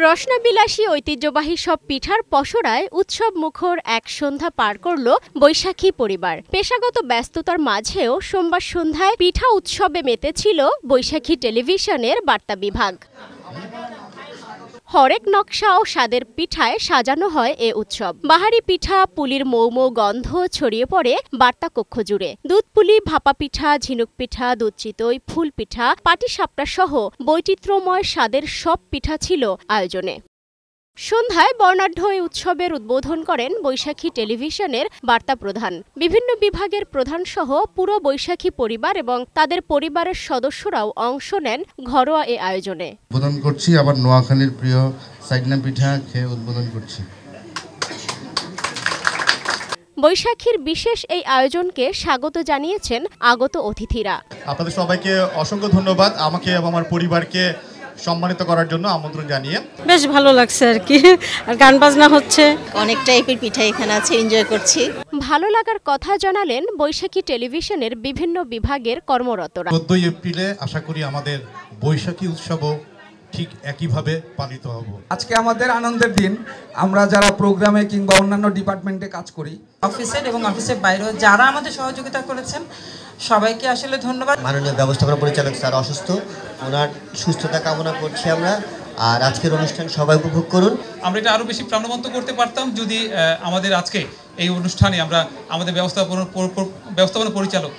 রসনাবিলাসী ঐতিহ্যবাহী সব পিঠার পসরায় উৎসব মুখর এক সন্ধ্যা পার করল বৈশাখী পরিবার। পেশাগত ব্যস্ততার মাঝেও সোমবার সন্ধ্যায় পিঠা উৎসবে মেতেছিল বৈশাখী টেলিভিশনের বার্তা বিভাগ। হরেক নকশা ও স্বাদের পিঠায় সাজানো হয় এ উৎসব। বাহারি পিঠা, পুলির মৌমৌ গন্ধ ছড়িয়ে পড়ে বার্তা কক্ষ জুড়ে। দুধপুলি, ভাপা পিঠা, ঝিনুক পিঠা, দুধ চিতই, ফুল পিঠা, পাটিসাপটা সহ বৈচিত্র্যময় স্বাদের সব পিঠা ছিল আয়োজনে। সন্ধ্যায় বর্ণাঢ্য এই উৎসবের উদ্বোধন করেন বৈশাখী টেলিভিশনের বার্তা প্রধান। বিভিন্ন বিভাগের প্রধানসহ পুরো বৈশাখী পরিবার এবং তাদের পরিবারের সদস্যরাও অংশ নেন ঘরোয়া এই আয়োজনে। উদ্বোধন করছি, আবার নোয়াখালীর প্রিয় সাইডনা পিঠা খেয়ে উদ্বোধন করছি। বৈশাখীর বিশেষ এই আয়োজনকে স্বাগত জানিয়েছেন আগত অতিথিরা। আপনাদের সবাইকে অসংখ্য ধন্যবাদ আমাকে এবং আমার পরিবারকে সম্মানিত করার জন্য আমন্ত্রণ জানিয়ে। বেশ ভালো লাগছে আর কি, আর গান বাজনা হচ্ছে, অনেক টাইপের পিঠা এখানে আছে, এনজয় করছি। ভালো লাগার কথা জানালেন বৈশাখী টেলিভিশনের বিভিন্ন বিভাগের কর্মরতরা। 14 এপ্রিলে আশা করি আমাদের বৈশাখী উৎসবও ঠিক একইভাবে পালিত হব। আজকে আমাদের আনন্দের দিন। আমরা যারা প্রোগ্রামে কিংবা অন্যান্য ডিপার্টমেন্টে কাজ করি, অফিসের এবং অফিসের বাইরেও যারা আমাদের সহযোগিতা করেছেন সবাইকে আসলে ধন্যবাদ। মাননীয় ব্যবস্থাপনা পরিচালক স্যার অসুস্থ, ওনার সুস্থতা কামনা করছি আমরা। আর আজকের অনুষ্ঠান সবাই উপভোগ করুন। আমরা এটা আরো বেশি প্রাণবন্ত করতে পারতাম যদি আমাদের আজকে এই অনুষ্ঠানে আমরা আমাদের ব্যবস্থাপনা পরিচালক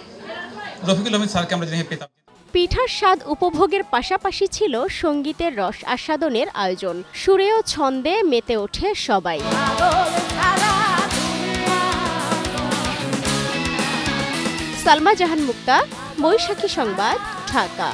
রফিকুল আহমেদ স্যারকে আমরা জেনে পেতাম। পিঠার স্বাদ উপভোগের পাশাপাশি ছিল সঙ্গীতের রস আস্বাদনের আয়োজন। সুরে ও ছন্দে মেতে ওঠে সবাই। সালমা জাহান মুক্তা, বৈশাখী সংবাদ, ঢাকা।